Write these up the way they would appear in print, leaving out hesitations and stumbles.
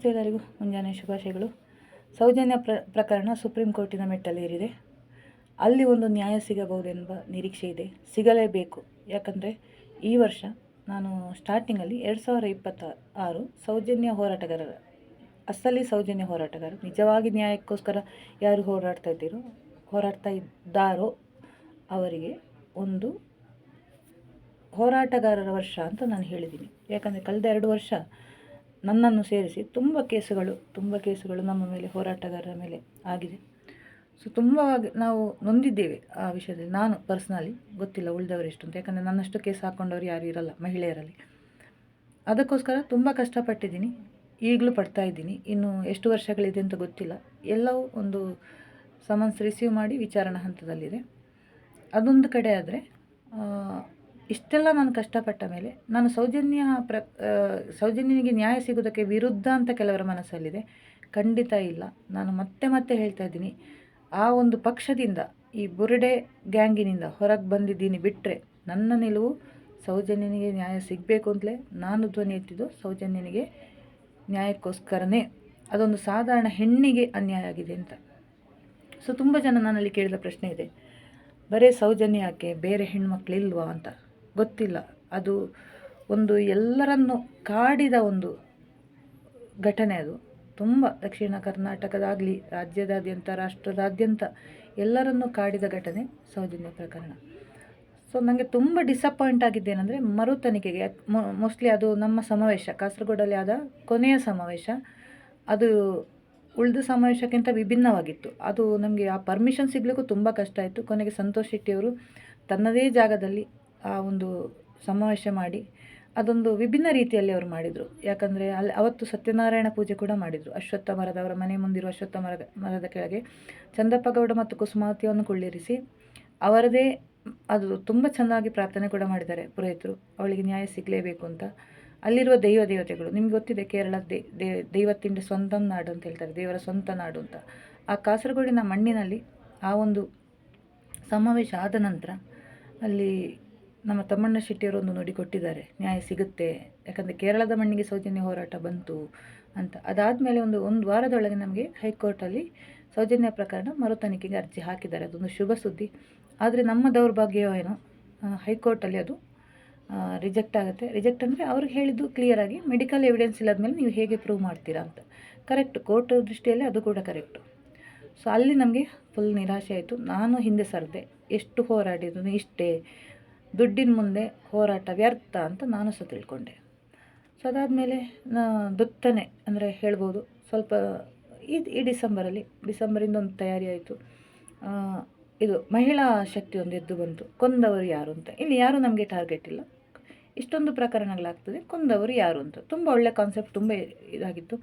ಎಲ್ಲರಿಗೂ ಮುಂಜಾನೆ ಶುಭಾಶಯಗಳು. ಸೌಜನ್ಯ ಪ್ರಕರಣ ಸುಪ್ರೀಂ ಕೋರ್ಟಿನ ಮೆಟ್ಟಲೇರಿದೆ. ಅಲ್ಲಿ ಒಂದು ನ್ಯಾಯ ಸಿಗಬಹುದೆಂಬ ನಿರೀಕ್ಷೆ ಇದೆ, ಸಿಗಲೇಬೇಕು. ಯಾಕಂದರೆ ಈ ವರ್ಷ ನಾನು ಸ್ಟಾರ್ಟಿಂಗಲ್ಲಿ 2026 ಸೌಜನ್ಯ ಹೋರಾಟಗಾರರ ಅಸಲಿ ಸೌಜನ್ಯ ಹೋರಾಟಗಾರ ನಿಜವಾಗಿ ನ್ಯಾಯಕ್ಕೋಸ್ಕರ ಯಾರು ಹೋರಾಡ್ತಾ ಇದ್ದಾರೋ ಅವರಿಗೆ ಒಂದು ಹೋರಾಟಗಾರರ ವರ್ಷ ಅಂತ ನಾನು ಹೇಳಿದ್ದೀನಿ. ಯಾಕಂದರೆ ಕಳೆದ 2 ವರ್ಷ ನನ್ನನ್ನು ಸೇರಿಸಿ ತುಂಬ ಕೇಸುಗಳು ನಮ್ಮ ಮೇಲೆ, ಹೋರಾಟಗಾರರ ಮೇಲೆ ಆಗಿದೆ. ಸೊ ತುಂಬ ನಾವು ನೊಂದಿದ್ದೇವೆ ಆ ವಿಷಯದಲ್ಲಿ. ನಾನು ಪರ್ಸ್ನಲಿ, ಗೊತ್ತಿಲ್ಲ ಉಳಿದವರು ಎಷ್ಟು ಅಂತ, ಯಾಕಂದರೆ ನನ್ನಷ್ಟು ಕೇಸ್ ಹಾಕ್ಕೊಂಡವ್ರು ಯಾರು ಇರಲ್ಲ ಮಹಿಳೆಯರಲ್ಲಿ. ಅದಕ್ಕೋಸ್ಕರ ತುಂಬ ಕಷ್ಟಪಟ್ಟಿದ್ದೀನಿ, ಈಗಲೂ ಪಡ್ತಾ ಇದ್ದೀನಿ. ಇನ್ನು ಎಷ್ಟು ವರ್ಷಗಳಿದೆ ಅಂತ ಗೊತ್ತಿಲ್ಲ. ಎಲ್ಲವೂ ಒಂದು ಸಮನ್ಸ್ ರಿಸೀವ್ ಮಾಡಿ ವಿಚಾರಣಾ ಹಂತದಲ್ಲಿದೆ. ಅದೊಂದು ಕಡೆ ಆದರೆ, ಇಷ್ಟೆಲ್ಲ ನಾನು ಕಷ್ಟಪಟ್ಟ ಮೇಲೆ ನಾನು ಸೌಜನ್ಯನಿಗೆ ನ್ಯಾಯ ಸಿಗೋದಕ್ಕೆ ವಿರುದ್ಧ ಅಂತ ಕೆಲವರ ಮನಸ್ಸಲ್ಲಿದೆ. ಖಂಡಿತ ಇಲ್ಲ. ನಾನು ಮತ್ತೆ ಹೇಳ್ತಾ ಇದ್ದೀನಿ, ಆ ಒಂದು ಪಕ್ಷದಿಂದ, ಈ ಬುರುಡೆ ಗ್ಯಾಂಗಿನಿಂದ ಹೊರಗೆ ಬಂದಿದ್ದೀನಿ. ಬಿಟ್ಟರೆ ನನ್ನ ನಿಲುವು ಸೌಜನ್ಯನಿಗೆ ನ್ಯಾಯ ಸಿಗಬೇಕು ಅಂತಲೇ ನಾನು ಧ್ವನಿ ಎತ್ತಿದ್ದು. ಸೌಜನ್ಯನಿಗೆ ನ್ಯಾಯಕ್ಕೋಸ್ಕರನೇ. ಅದೊಂದು ಸಾಧಾರಣ ಹೆಣ್ಣಿಗೆ ಅನ್ಯಾಯ ಆಗಿದೆ ಅಂತ. ಸೊ ತುಂಬ ಜನ ನನ್ನಲ್ಲಿ ಕೇಳಿದ ಪ್ರಶ್ನೆ ಇದೆ, ಬರೀ ಸೌಜನ್ಯ ಯಾಕೆ, ಬೇರೆ ಹೆಣ್ಮಕ್ಳಿಲ್ವಾ ಅಂತ. ಗೊತ್ತಿಲ್ಲ. ಅದು ಒಂದು ಎಲ್ಲರನ್ನು ಕಾಡಿದ ಒಂದು ಘಟನೆ. ಅದು ತುಂಬ ದಕ್ಷಿಣ ಕರ್ನಾಟಕದಾಗಲಿ, ರಾಜ್ಯದಾದ್ಯಂತ, ರಾಷ್ಟ್ರದಾದ್ಯಂತ ಎಲ್ಲರನ್ನೂ ಕಾಡಿದ ಘಟನೆ ಸೌಜನ್ಯ ಪ್ರಕರಣ. ಸೊ ನನಗೆ ತುಂಬ ಡಿಸಪಾಯಿಂಟ್ ಆಗಿದ್ದೇನೆಂದರೆ, ಮರು ತನಿಖೆಗೆ ಮೋಸ್ಟ್ಲಿ ಅದು ನಮ್ಮ ಸಮಾವೇಶ, ಕಾಸರಗೋಡಲ್ಲಿ ಆದ ಕೊನೆಯ ಸಮಾವೇಶ, ಅದು ಉಳಿದ ಸಮಾವೇಶಕ್ಕಿಂತ ವಿಭಿನ್ನವಾಗಿತ್ತು. ಅದು ನಮಗೆ ಆ ಪರ್ಮಿಷನ್ ಸಿಗಲಿಕ್ಕೂ ತುಂಬ ಕಷ್ಟ ಆಯಿತು. ಕೊನೆಗೆ ಸಂತೋಷ್ ಶೆಟ್ಟಿಯವರು ತನ್ನದೇ ಜಾಗದಲ್ಲಿ ಆ ಒಂದು ಸಮಾವೇಶ ಮಾಡಿ ಅದೊಂದು ವಿಭಿನ್ನ ರೀತಿಯಲ್ಲಿ ಅವರು ಮಾಡಿದರು. ಯಾಕಂದರೆ ಅಲ್ಲಿ ಅವತ್ತು ಸತ್ಯನಾರಾಯಣ ಪೂಜೆ ಕೂಡ ಮಾಡಿದರು. ಅಶ್ವತ್ಥ ಮರದವರ ಮನೆ ಮುಂದಿರುವ ಅಶ್ವತ್ಥ ಮರದ ಕೆಳಗೆ ಚಂದಪ್ಪ ಗೌಡ ಮತ್ತು ಕುಸುಮಾವತಿಯನ್ನು ಕುಳ್ಳಿರಿಸಿ ಅವರದೇ ಅದು ತುಂಬ ಚೆನ್ನಾಗಿ ಪ್ರಾರ್ಥನೆ ಕೂಡ ಮಾಡಿದ್ದಾರೆ ಪುರೋಹಿತರು, ಅವಳಿಗೆ ನ್ಯಾಯ ಸಿಗಲೇಬೇಕು ಅಂತ. ಅಲ್ಲಿರುವ ದೇವತೆಗಳು ನಿಮ್ಗೆ ಗೊತ್ತಿದೆ, ಕೇರಳ ದೈವತ್ತಿಂಡಿ ಸ್ವಂತ ನಾಡು ಅಂತ ಹೇಳ್ತಾರೆ, ದೇವರ ಸ್ವಂತ ನಾಡು ಅಂತ. ಆ ಕಾಸರಗೋಡಿನ ಮಣ್ಣಿನಲ್ಲಿ ಆ ಒಂದು ಸಮಾವೇಶ ಆದ ನಂತರ ಅಲ್ಲಿ ನಮ್ಮ ತಮ್ಮಣ್ಣ ಶೆಟ್ಟಿಯವರು ಒಂದು ನುಡಿ ಕೊಟ್ಟಿದ್ದಾರೆ, ನ್ಯಾಯ ಸಿಗುತ್ತೆ. ಯಾಕಂದರೆ ಕೇರಳದ ಮಣ್ಣಿಗೆ ಸೌಜನ್ಯ ಹೋರಾಟ ಬಂತು ಅಂತ. ಅದಾದಮೇಲೆ ಒಂದು ವಾರದೊಳಗೆ ನಮಗೆ ಹೈಕೋರ್ಟಲ್ಲಿ ಸೌಜನ್ಯ ಪ್ರಕರಣ ಮರು ತನಿಖೆಗೆ ಅರ್ಜಿ ಹಾಕಿದ್ದಾರೆ. ಅದೊಂದು ಶುಭ ಸುದ್ದಿ. ಆದರೆ ನಮ್ಮ ದೌರ್ಭಾಗ್ಯ ಏನೋ, ಹೈಕೋರ್ಟಲ್ಲಿ ಅದು ರಿಜೆಕ್ಟ್ ಆಗುತ್ತೆ. ರಿಜೆಕ್ಟ್ ಅಂದರೆ ಅವ್ರಿಗೆ ಹೇಳಿದ್ದು ಕ್ಲಿಯರಾಗಿ, ಮೆಡಿಕಲ್ ಎವಿಡೆನ್ಸ್ ಇಲ್ಲದ್ಮೇಲೆ ನೀವು ಹೇಗೆ ಪ್ರೂವ್ ಮಾಡ್ತೀರಾ ಅಂತ. ಕರೆಕ್ಟ್, ಕೋರ್ಟ್ ದೃಷ್ಟಿಯಲ್ಲಿ ಅದು ಕೂಡ ಕರೆಕ್ಟು. ಸೊ ಅಲ್ಲಿ ನಮಗೆ ಫುಲ್ ನಿರಾಶೆ ಆಯಿತು. ನಾನು ಹಿಂದೆ ಸರಿದೆ, ಎಷ್ಟು ಹೋರಾಡಿದ್ರು ಇಷ್ಟೇ, ದುಡ್ಡಿನ ಮುಂದೆ ಹೋರಾಟ ವ್ಯರ್ಥ ಅಂತ ನಾನು ಸಹ ತಿಳ್ಕೊಂಡೆ. ಸೊ ಅದಾದಮೇಲೆ ದೊತ್ತನೆ ಅಂದರೆ ಹೇಳ್ಬೋದು, ಸ್ವಲ್ಪ ಈ ಡಿಸೆಂಬರಿಂದ ಒಂದು ತಯಾರಿ ಆಯಿತು. ಇದು ಮಹಿಳಾ ಶಕ್ತಿ ಒಂದು ಎದ್ದು ಬಂತು, ಕೊಂದವರು ಯಾರು ಅಂತ. ಇಲ್ಲಿ ಯಾರೂ ನಮಗೆ ಟಾರ್ಗೆಟ್ ಇಲ್ಲ, ಇಷ್ಟೊಂದು ಪ್ರಕರಣಗಳಾಗ್ತದೆ, ಕೊಂದವರು ಯಾರು ಅಂತ. ತುಂಬ ಒಳ್ಳೆ ಕಾನ್ಸೆಪ್ಟ್, ತುಂಬ ಇದಾಗಿತ್ತು.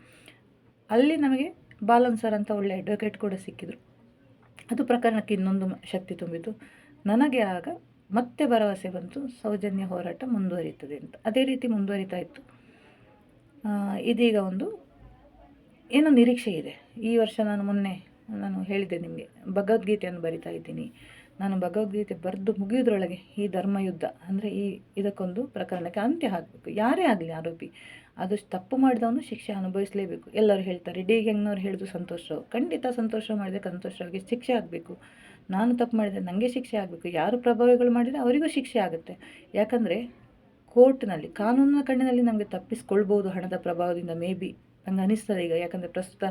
ಅಲ್ಲಿ ನಮಗೆ ಬಾಲನ್ ಸರ್ ಅಂತ ಒಳ್ಳೆ ಅಡ್ವೊಕೇಟ್ ಕೂಡ ಸಿಕ್ಕಿದ್ರು. ಅದು ಪ್ರಕರಣಕ್ಕೆ ಇನ್ನೊಂದು ಶಕ್ತಿ ತುಂಬಿತು. ನನಗೆ ಆಗ ಮತ್ತೆ ಭರವಸೆ ಬಂತು, ಸೌಜನ್ಯ ಹೋರಾಟ ಮುಂದುವರಿಯುತ್ತದೆ ಅಂತ. ಅದೇ ರೀತಿ ಮುಂದುವರಿತಾ ಇತ್ತು. ಇದೀಗ ಒಂದು ಏನೋ ನಿರೀಕ್ಷೆ ಇದೆ. ಈ ವರ್ಷ ನಾನು ಹೇಳಿದ್ದೆ ನಿಮಗೆ, ಭಗವದ್ಗೀತೆಯನ್ನು ಬರಿತಾ ಇದ್ದೀನಿ. ನಾನು ಭಗವದ್ಗೀತೆ ಬರೆದು ಮುಗಿಯೋದ್ರೊಳಗೆ ಈ ಧರ್ಮಯುದ್ಧ ಅಂದರೆ ಇದಕ್ಕೊಂದು ಪ್ರಕರಣಕ್ಕೆ ಅಂತ್ಯ ಹಾಕಬೇಕು. ಯಾರೇ ಆಗಲಿ ಆರೋಪಿ, ಅದು ತಪ್ಪು ಮಾಡಿದವನು ಶಿಕ್ಷೆ ಅನುಭವಿಸಲೇಬೇಕು. ಎಲ್ಲರೂ ಹೇಳ್ತಾರೆ, ಡಿ ಗ್ಯಾಂಗ್ನವ್ರು ಹೇಳಿದ್ರು ಸಂತೋಷ್ ರಾವ್. ಖಂಡಿತ ಸಂತೋಷ್ ರಾವ್ ಮಾಡಿದರೆ ಸಂತೋಷ್ ರಾವ್ಗೆ ಶಿಕ್ಷೆ ಆಗಬೇಕು. ನಾನು ತಪ್ಪು ಮಾಡಿದರೆ ನನಗೆ ಶಿಕ್ಷೆ ಆಗಬೇಕು. ಯಾರು ಪ್ರಭಾವಿಗಳು ಮಾಡಿದರೆ ಅವರಿಗೂ ಶಿಕ್ಷೆ ಆಗುತ್ತೆ. ಯಾಕಂದರೆ ಕೋರ್ಟ್ನಲ್ಲಿ, ಕಾನೂನಿನ ಕಣ್ಣಿನಲ್ಲಿ ನಮಗೆ ತಪ್ಪಿಸ್ಕೊಳ್ಬೋದು ಹಣದ ಪ್ರಭಾವದಿಂದ, ಮೇ ಬಿ ನಂಗೆ ಅನಿಸ್ತದೆ ಈಗ. ಯಾಕಂದರೆ ಪ್ರಸ್ತುತ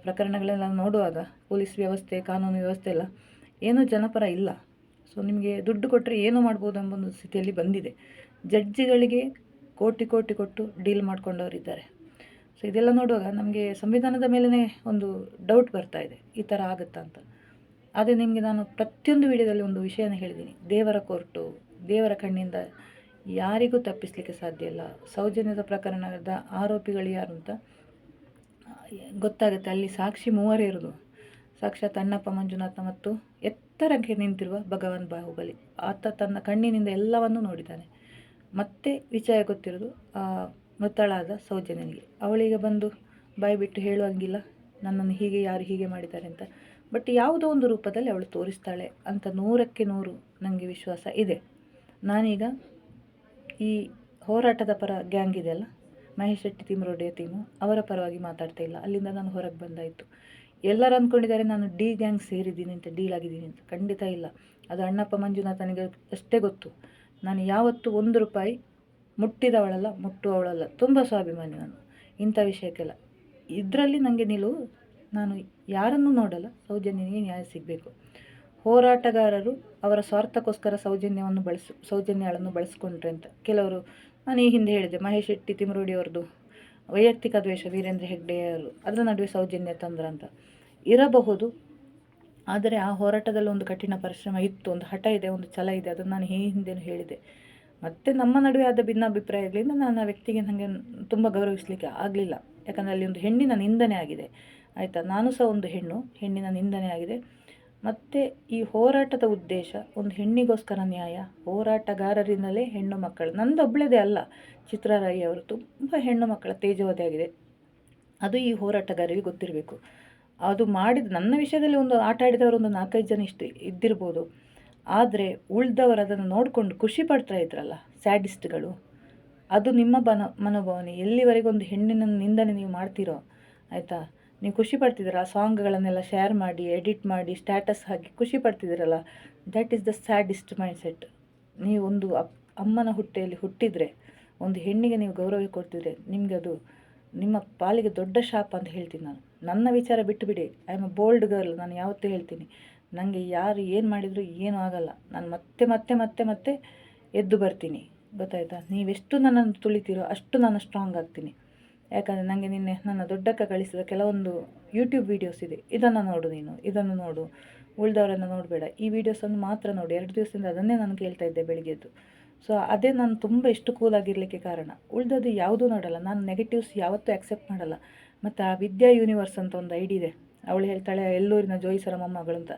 ಪ್ರಕರಣಗಳೆಲ್ಲ ನೋಡುವಾಗ ಪೊಲೀಸ್ ವ್ಯವಸ್ಥೆ, ಕಾನೂನು ವ್ಯವಸ್ಥೆ ಎಲ್ಲ ಏನೂ ಜನಪರ ಇಲ್ಲ. ಸೊ ನಿಮಗೆ ದುಡ್ಡು ಕೊಟ್ಟರೆ ಏನೂ ಮಾಡ್ಬೋದು ಎಂಬ ಒಂದು ಸ್ಥಿತಿಯಲ್ಲಿ ಬಂದಿದೆ. ಜಡ್ಜಿಗಳಿಗೆ ಕೋಟಿ ಕೊಟ್ಟು ಡೀಲ್ ಮಾಡ್ಕೊಂಡವರಿದ್ದಾರೆ. ಸೊ ಇದೆಲ್ಲ ನೋಡುವಾಗ ನಮಗೆ ಸಂವಿಧಾನದ ಮೇಲೇ ಒಂದು ಡೌಟ್ ಬರ್ತಾ ಇದೆ, ಈ ಥರ ಆಗುತ್ತಾ ಅಂತ. ಆದರೆ ನಿಮಗೆ ನಾನು ಪ್ರತಿಯೊಂದು ವಿಡಿಯೋದಲ್ಲಿ ಒಂದು ವಿಷಯನ ಹೇಳಿದ್ದೀನಿ, ದೇವರ ಕೋರ್ಟು, ದೇವರ ಕಣ್ಣಿಂದ ಯಾರಿಗೂ ತಪ್ಪಿಸಲಿಕ್ಕೆ ಸಾಧ್ಯ ಇಲ್ಲ. ಸೌಜನ್ಯದ ಪ್ರಕರಣದ ಆರೋಪಿಗಳು ಯಾರು ಅಂತ ಗೊತ್ತಾಗುತ್ತೆ. ಅಲ್ಲಿ ಸಾಕ್ಷಿ 3 ಇರೋದು, ಸಾಕ್ಷಾತ್ ಅಣ್ಣಪ್ಪ ಮಂಜುನಾಥ ಮತ್ತು ಎತ್ತರಕ್ಕೆ ನಿಂತಿರುವ ಭಗವಾನ್ ಬಾಹುಬಲಿ. ಆತ ತನ್ನ ಕಣ್ಣಿನಿಂದ ಎಲ್ಲವನ್ನೂ ನೋಡಿದ್ದಾನೆ. ಮತ್ತೆ ವಿಷಯ ಗೊತ್ತಿರೋದು ಆ ಮೃತಳಾದ ಸೌಜನ್ಯನಿಗೆ. ಅವಳಿಗೆ ಬಂದು ಬಾಯಿ ಬಿಟ್ಟು ಹೇಳುವಂಗಿಲ್ಲ ನನ್ನನ್ನು ಯಾರು ಹೀಗೆ ಮಾಡಿದ್ದಾರೆ ಅಂತ. ಬಟ್ ಯಾವುದೋ ಒಂದು ರೂಪದಲ್ಲಿ ಅವಳು ತೋರಿಸ್ತಾಳೆ ಅಂತ 100ಕ್ಕೆ 100 ನನಗೆ ವಿಶ್ವಾಸ ಇದೆ. ನಾನೀಗ ಈ ಹೋರಾಟದ ಪರ ಗ್ಯಾಂಗ್ ಇದೆಯಲ್ಲ, ಮಹೇಶ್ ಶೆಟ್ಟಿ ತಿಮ್ರೋಡಿಯ ಟೀಮು ಅವರ ಪರವಾಗಿ ಮಾತಾಡ್ತಾ ಇಲ್ಲ. ಅಲ್ಲಿಂದ ನಾನು ಹೊರಗೆ ಬಂದಾಯಿತು. ಎಲ್ಲರೂ ಅಂದ್ಕೊಂಡಿದ್ದಾರೆ ನಾನು ಡಿ ಗ್ಯಾಂಗ್ ಸೇರಿದ್ದೀನಿ ಅಂತ, ಡೀಲ್ ಆಗಿದ್ದೀನಿ ಅಂತ. ಖಂಡಿತ ಇಲ್ಲ. ಅದು ಅಣ್ಣಪ್ಪ ಮಂಜುನಾಥನಿಗೆ ಅಷ್ಟೇ ಗೊತ್ತು. ನಾನು ಯಾವತ್ತೂ 1 ರೂಪಾಯಿ ಮುಟ್ಟಿದವಳಲ್ಲ, ಮುಟ್ಟುವವಳಲ್ಲ. ತುಂಬ ಸ್ವಾಭಿಮಾನಿ ನಾನು ಇಂಥ ವಿಷಯಕ್ಕೆಲ್ಲ. ಇದರಲ್ಲಿ ನನಗೆ ನಿಲುವು, ನಾನು ಯಾರನ್ನೂ ನೋಡಲ್ಲ, ಸೌಜನ್ಯನಿಗೆ ನ್ಯಾಯ ಸಿಗಬೇಕು. ಹೋರಾಟಗಾರರು ಅವರ ಸ್ವಾರ್ಥಕ್ಕೋಸ್ಕರ ಸೌಜನ್ಯಗಳನ್ನು ಬಳಸ್ಕೊಂಡ್ರೆ ಅಂತ ಕೆಲವರು, ನಾನು ಈ ಹಿಂದೆ ಹೇಳಿದೆ, ಮಹೇಶ್ ಶೆಟ್ಟಿ ತಿಮ್ರೋಡಿ ಅವ್ರದ್ದು ವೈಯಕ್ತಿಕ ದ್ವೇಷ, ವೀರೇಂದ್ರ ಹೆಗ್ಡೆಯವರು ಅದರ ನಡುವೆ ಸೌಜನ್ಯ ತಂದ್ರ ಅಂತ ಇರಬಹುದು. ಆದರೆ ಆ ಹೋರಾಟದಲ್ಲಿ ಒಂದು ಕಠಿಣ ಪರಿಶ್ರಮ ಇತ್ತು, ಒಂದು ಹಠ ಇದೆ, ಒಂದು ಛಲ ಇದೆ. ಅದನ್ನು ನಾನು ಈ ಹಿಂದೆನೂ ಹೇಳಿದೆ. ಮತ್ತು ನಮ್ಮ ನಡುವೆ ಆದ ಭಿನ್ನಾಭಿಪ್ರಾಯಗಳಿಂದ ನಾನು ಆ ವ್ಯಕ್ತಿಗೆ ನನಗೆ ತುಂಬ ಗೌರವಿಸಲಿಕ್ಕೆ ಆಗಲಿಲ್ಲ. ಯಾಕಂದರೆ ಅಲ್ಲಿ ಒಂದು ಹೆಣ್ಣಿನ ನಿಂದನೆ ಆಗಿದೆ, ಆಯಿತಾ. ನಾನು ಸಹ ಒಂದು ಹೆಣ್ಣಿನ ನಿಂದನೆ ಆಗಿದೆ. ಮತ್ತು ಈ ಹೋರಾಟದ ಉದ್ದೇಶ ಒಂದು ಹೆಣ್ಣಿಗೋಸ್ಕರ ನ್ಯಾಯ, ಹೋರಾಟಗಾರರಿಂದಲೇ ಹೆಣ್ಣು ಮಕ್ಕಳು, ನಂದೊಬ್ಬಳದೇ ಅಲ್ಲ, ಚಿತ್ರಾ ರೈ ಅವರು ತುಂಬ ಹೆಣ್ಣು ಮಕ್ಕಳ ತೇಜೋವಧೆ ಆಗಿದೆ. ಅದು ಈ ಹೋರಾಟಗಾರರಿಗೆ ಗೊತ್ತಿರಬೇಕು. ಅದು ಮಾಡಿದ ನನ್ನ ವಿಷಯದಲ್ಲಿ ಒಂದು ಆಟ ಆಡಿದವರು ಒಂದು 4-5 ಜನ ಇಷ್ಟು ಇದ್ದಿರ್ಬೋದು. ಆದರೆ ಉಳಿದವರು ಅದನ್ನು ನೋಡಿಕೊಂಡು ಖುಷಿ ಪಡ್ತಾ ಇದ್ರಲ್ಲ, ಸ್ಯಾಡಿಸ್ಟ್ಗಳು. ಅದು ನಿಮ್ಮ ಮನೋಭಾವನೆ. ಎಲ್ಲಿವರೆಗೂ ಒಂದು ಹೆಣ್ಣಿನ ನಿಂದನೆ ನೀವು ಮಾಡ್ತೀರೋ, ಆಯಿತಾ, ನೀವು ಖುಷಿ ಪಡ್ತಿದ್ದೀರ, ಆ ಸಾಂಗ್ಗಳನ್ನೆಲ್ಲ ಶೇರ್ ಮಾಡಿ, ಎಡಿಟ್ ಮಾಡಿ, ಸ್ಟ್ಯಾಟಸ್ ಹಾಕಿ ಖುಷಿ ಪಡ್ತಿದ್ದೀರಲ್ಲ, that is the sadist mindset. ನೀವು ಒಂದು ಅಮ್ಮನ ಹೊಟ್ಟೆಯಲ್ಲಿ ಹುಟ್ಟಿದರೆ, ಒಂದು ಹೆಣ್ಣಿಗೆ ನೀವು ಗೌರವ ಕೊಡ್ತಿದ್ರೆ, ನಿಮಗೆ ಅದು ನಿಮ್ಮ ಪಾಲಿಗೆ ದೊಡ್ಡ ಶಾಪ ಅಂತ ಹೇಳ್ತೀನಿ ನಾನು. ನನ್ನ ವಿಚಾರ ಬಿಟ್ಟುಬಿಡಿ, I am a bold girl. ನಾನು ಯಾವತ್ತೂ ಹೇಳ್ತೀನಿ, ನನಗೆ ಯಾರು ಏನು ಮಾಡಿದರೂ ಏನೂ ಆಗಲ್ಲ. ನಾನು ಮತ್ತೆ ಮತ್ತೆ ಮತ್ತೆ ಮತ್ತೆ ಎದ್ದು ಬರ್ತೀನಿ, ಗೊತ್ತಾಯ್ತಾ. ನೀವೆಷ್ಟು ನನ್ನನ್ನು ತುಳಿತೀರೋ ಅಷ್ಟು ನಾನು ಸ್ಟ್ರಾಂಗ್ ಆಗ್ತೀನಿ. ಯಾಕಂದರೆ ನನಗೆ ನಿನ್ನೆ ನನ್ನ ದೊಡ್ಡಕ್ಕ ಕಳಿಸಿದ ಕೆಲವೊಂದು ಯೂಟ್ಯೂಬ್ ವೀಡಿಯೋಸ್ ಇದೆ, ಇದನ್ನು ನೋಡು, ನೀನು ಇದನ್ನು ನೋಡು, ಉಳಿದವರನ್ನು ನೋಡಬೇಡ, ಈ ವೀಡಿಯೋಸನ್ನು ಮಾತ್ರ ನೋಡಿ. 2 ದಿವಸದಿಂದ ಅದನ್ನೇ ನಾನು ಕೇಳ್ತಾ ಇದ್ದೆ ಬೆಳಿಗ್ಗೆದ್ದು. ಸೊ ಅದೇ ನಾನು ತುಂಬ ಎಷ್ಟು ಕೂಲಾಗಿರಲಿಕ್ಕೆ ಕಾರಣ. ಉಳಿದದ್ದು ಯಾವುದೂ ನೋಡಲ್ಲ ನಾನು, ನೆಗೆಟಿವ್ಸ್ ಯಾವತ್ತೂ ಆ್ಯಕ್ಸೆಪ್ಟ್ ಮಾಡಲ್ಲ. ಮತ್ತು ಆ ವಿದ್ಯಾ ಯೂನಿವರ್ಸ್ ಅಂತ ಒಂದು ಐಡಿ ಇದೆ, ಅವಳು ಹೇಳ್ತಾಳೆ ಎಲ್ಲೂರಿನ ಜೋಯಿಸರ ಮೊಮ್ಮಗಳು ಅಂತ.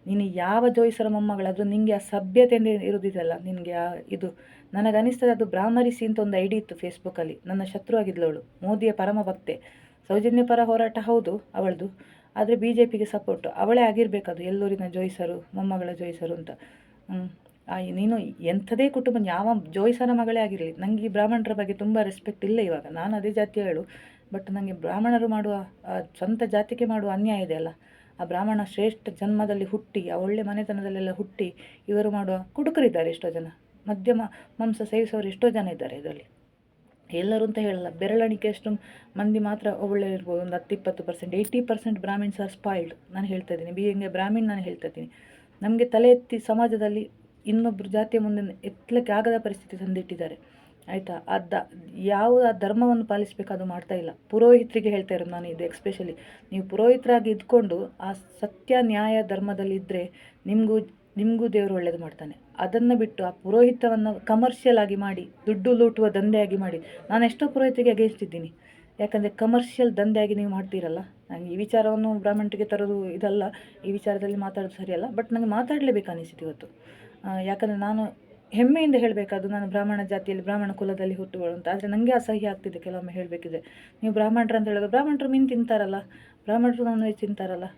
ನೀನು ಯಾವ ಜೋಯಿಸರ ಮೊಮ್ಮಗಳಾದರೂ ನಿನಗೆ ಆ ಸಭ್ಯತೆಯಿಂದ ಇರೋದಿದೆಯಲ್ಲ, ನಿನಗೆ ಇದು ನನಗನ್ನಿಸ್ತದೆ. ಅದು ಬ್ರಾಹ್ಮರಿಸಿ ಅಂತ ಒಂದು ಐಡಿ ಇತ್ತು ಫೇಸ್ಬುಕ್ಕಲ್ಲಿ, ನನ್ನ ಶತ್ರು ಆಗಿದ್ಲವಳು, ಮೋದಿಯ ಪರಮ ಭಕ್ತೆ. ಸೌಜನ್ಯ ಪರ ಹೋರಾಟ ಹೌದು ಅವಳದು, ಆದರೆ BJPಗೆ ಸಪೋರ್ಟು ಅವಳೇ ಆಗಿರಬೇಕದು, ಎಲ್ಲೂರಿನ ಜೋಯಿಸರು ಮೊಮ್ಮಗಳ ಜೋಯಿಸರು ಅಂತ. ನೀನು ಎಂಥದೇ ಕುಟುಂಬ, ಯಾವ ಜೋಯಿಸರ ಮಗಳೇ ಆಗಿರಲಿ, ನನಗೆ ಈ ಬ್ರಾಹ್ಮಣರ ಬಗ್ಗೆ ತುಂಬ ರೆಸ್ಪೆಕ್ಟ್ ಇಲ್ಲ ಇವಾಗ. ನಾನು ಅದೇ ಜಾತಿಯ ಹೇಳು, ಬಟ್ ನನಗೆ ಬ್ರಾಹ್ಮಣರು ಮಾಡುವ ಸ್ವಂತ ಜಾತಿಗೆ ಮಾಡುವ ಅನ್ಯಾಯ ಇದೆ ಅಲ್ಲ. ಆ ಬ್ರಾಹ್ಮಣ ಶ್ರೇಷ್ಠ ಜನ್ಮದಲ್ಲಿ ಹುಟ್ಟಿ, ಆ ಒಳ್ಳೆ ಮನೆತನದಲ್ಲೆಲ್ಲ ಹುಟ್ಟಿ ಇವರು ಮಾಡುವ ಕುಡುಕರಿದ್ದಾರೆ ಎಷ್ಟೋ ಜನ, ಮಧ್ಯಮ ಮಾಂಸ ಸೇವಿಸೋರು ಎಷ್ಟೋ ಜನ ಇದ್ದಾರೆ ಇದರಲ್ಲಿ. ಎಲ್ಲರೂ ಅಂತ ಹೇಳಲ್ಲ, ಬೆರಳಿಕೆಯಷ್ಟು ಮಂದಿ ಮಾತ್ರ ಒಳ್ಳೆಯದಿರ್ಬೋದು, ಒಂದು 10-20%. 80% ಬ್ರಾಹ್ಮಿಣ್ಸ್ ಆರ್ ಸ್ಪಾಯ್ಲ್ಡ್. ನಾನು ಹೇಳ್ತಾ ಇದ್ದೀನಿ, ಬೀಯಿಂಗ್ ಎ ಬ್ರಾಹ್ಮಿಣ್ ನಾನು ಹೇಳ್ತಾ ಇದ್ದೀನಿ. ನಮಗೆ ತಲೆ ಎತ್ತಿ ಸಮಾಜದಲ್ಲಿ ಇನ್ನೊಬ್ಬರು ಜಾತಿಯ ಮುಂದೆ ಎತ್ತಲಿಕ್ಕೆ ಆಗದ ಪರಿಸ್ಥಿತಿ ತಂದಿಟ್ಟಿದ್ದಾರೆ, ಆಯಿತಾ. ಯಾವ ಧರ್ಮವನ್ನು ಪಾಲಿಸಬೇಕು ಅದು ಮಾಡ್ತಾ ಇಲ್ಲ. ಪುರೋಹಿತರಿಗೆ ಹೇಳ್ತಾ ಇರೋದು ನಾನು ಇದು ಎಕ್ಸ್ಪೆಷಲಿ. ನೀವು ಪುರೋಹಿತರಾಗಿ ಇದ್ಕೊಂಡು ಆ ಸತ್ಯ ನ್ಯಾಯ ಧರ್ಮದಲ್ಲಿ ಇದ್ದರೆ ನಿಮಗೂ ದೇವರು ಒಳ್ಳೇದು ಮಾಡ್ತಾನೆ. ಅದನ್ನು ಬಿಟ್ಟು ಆ ಪುರೋಹಿತವನ್ನು ಕಮರ್ಷಿಯಲ್ ಆಗಿ ಮಾಡಿ, ದುಡ್ಡು ಲೂಟುವ ದಂಧೆಯಾಗಿ ಮಾಡಿ, ನಾನು ಎಷ್ಟೋ ಪುರೋಹಿತರಿಗೆ ಅಗೇನ್ಸ್ಟ್ ಇದ್ದೀನಿ. ಯಾಕಂದರೆ ಕಮರ್ಷಿಯಲ್ ದಂಧೆಯಾಗಿ ನೀವು ಮಾಡ್ತೀರಲ್ಲ. ನನಗೆ ಈ ವಿಚಾರವನ್ನು ಬ್ರಾಹ್ಮಣರಿಗೆ ತರೋದು ಇದಲ್ಲ, ಈ ವಿಚಾರದಲ್ಲಿ ಮಾತಾಡೋದು ಸರಿಯಲ್ಲ, ಬಟ್ ನನಗೆ ಮಾತಾಡಲೇಬೇಕು ಅನಿಸಿತು ಇವತ್ತು. ಯಾಕಂದರೆ ನಾನು ಹೆಮ್ಮೆಯಿಂದ ಹೇಳಬೇಕಾದ್ರು ನಾನು ಬ್ರಾಹ್ಮಣ ಜಾತಿಯಲ್ಲಿ ಬ್ರಾಹ್ಮಣ ಕುಲದಲ್ಲಿ ಹುಟ್ಟುಗಳು ಅಂತ. ಆದರೆ ನನಗೆ ಅಸಹ್ಯ ಆಗ್ತಿದೆ ಕೆಲವೊಮ್ಮೆ ಹೇಳಬೇಕಿದ್ರೆ. ನೀವು ಬ್ರಾಹ್ಮಣರು ಅಂತ ಹೇಳೋದು, ಬ್ರಾಹ್ಮಣರು ಮೀನು ತಿಂತಾರಲ್ಲ, ಬ್ರಾಹ್ಮಣರು ನಾನ್ ವೆಜ್ ತಿಂತಾರಲ್ಲ.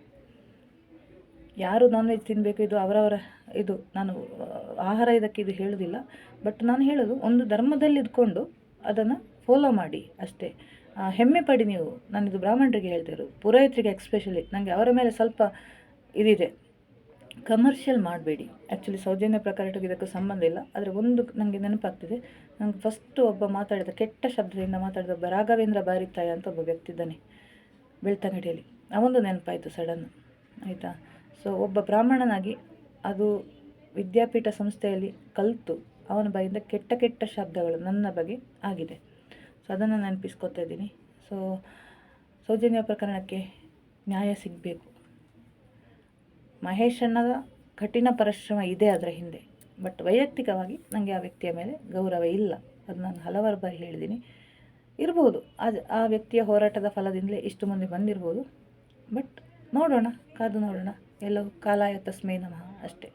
ಯಾರು ನಾನ್ ವೆಜ್ ತಿನ್ನಬೇಕು, ಇದು ಅವರವರ ಇದು. ನಾನು ಆಹಾರ ಇದಕ್ಕೆ ಇದು ಹೇಳೋದಿಲ್ಲ, ಬಟ್ ನಾನು ಹೇಳೋದು ಒಂದು ಧರ್ಮದಲ್ಲಿ ಇದ್ಕೊಂಡು ಅದನ್ನು ಫಾಲೋ ಮಾಡಿ ಅಷ್ಟೇ. ಹೆಮ್ಮೆ ಪಡಿ ನೀವು. ನಾನು ಇದು ಬ್ರಾಹ್ಮಣರಿಗೆ ಹೇಳ್ತಾ ಇರೋದು, ಪುರೋಹಿತರಿಗೆ ಎಕ್ಸ್ಪೆಷಲಿ. ನನಗೆ ಅವರ ಮೇಲೆ ಸ್ವಲ್ಪ ಇದಿದೆ, ಕಮರ್ಷಿಯಲ್ ಮಾಡಬೇಡಿ. ಆ್ಯಕ್ಚುಲಿ ಸೌಜನ್ಯ ಪ್ರಕಾರಕ್ಕೆ ಇದಕ್ಕೂ ಸಂಬಂಧ ಇಲ್ಲ, ಆದರೆ ಒಂದು ನನಗೆ ನೆನಪಾಗ್ತಿದೆ. ನನಗೆ ಫಸ್ಟು ಒಬ್ಬ ಮಾತಾಡಿದ, ಕೆಟ್ಟ ಶಬ್ದದಿಂದ ಮಾತಾಡಿದ ಒಬ್ಬ ರಾಘವೇಂದ್ರ ಬಾರಿತಾಯ ಅಂತ ಒಬ್ಬ ವ್ಯಕ್ತಿ ಇದ್ದಾನೆ ಬೆಳ್ತಂಗಡಿಯಲ್ಲಿ, ಅವೊಂದು ನೆನಪಾಯಿತು ಸಡನ್, ಆಯಿತಾ. ಸೊ ಒಬ್ಬ ಬ್ರಾಹ್ಮಣನಾಗಿ ಅದು ವಿದ್ಯಾಪೀಠ ಸಂಸ್ಥೆಯಲ್ಲಿ ಕಲಿತು ಅವನ ಬಾಯಿಂದ ಕೆಟ್ಟ ಕೆಟ್ಟ ಶಬ್ದಗಳು ನನ್ನ ಬಗ್ಗೆ ಆಗಿದೆ. ಸೊ ಅದನ್ನು ನೆನಪಿಸ್ಕೊತಾ ಇದ್ದೀನಿ. ಸೊ ಸೌಜನ್ಯ ಪ್ರಕರಣಕ್ಕೆ ನ್ಯಾಯ ಸಿಗಬೇಕು. ಮಹೇಶ್ ಅಣ್ಣದ ಕಠಿಣ ಪರಿಶ್ರಮ ಇದೆ ಅದರ ಹಿಂದೆ, ಬಟ್ ವೈಯಕ್ತಿಕವಾಗಿ ನನಗೆ ಆ ವ್ಯಕ್ತಿಯ ಮೇಲೆ ಗೌರವ ಇಲ್ಲ. ಅದು ನಾನು ಹಲವಾರು ಬಾರಿ ಹೇಳಿದ್ದೀನಿ. ಇರ್ಬೋದು ಆ ವ್ಯಕ್ತಿಯ ಹೋರಾಟದ ಫಲದಿಂದಲೇ ಇಷ್ಟು ಮಂದಿ ಬಂದಿರ್ಬೋದು, ಬಟ್ ನೋಡೋಣ, ಕಾದು ನೋಡೋಣ. ಎಲ್ಲವೂ ಕಾಲಾಯ ತಸ್ಮೈ ನಮಃ ಅಷ್ಟೇ.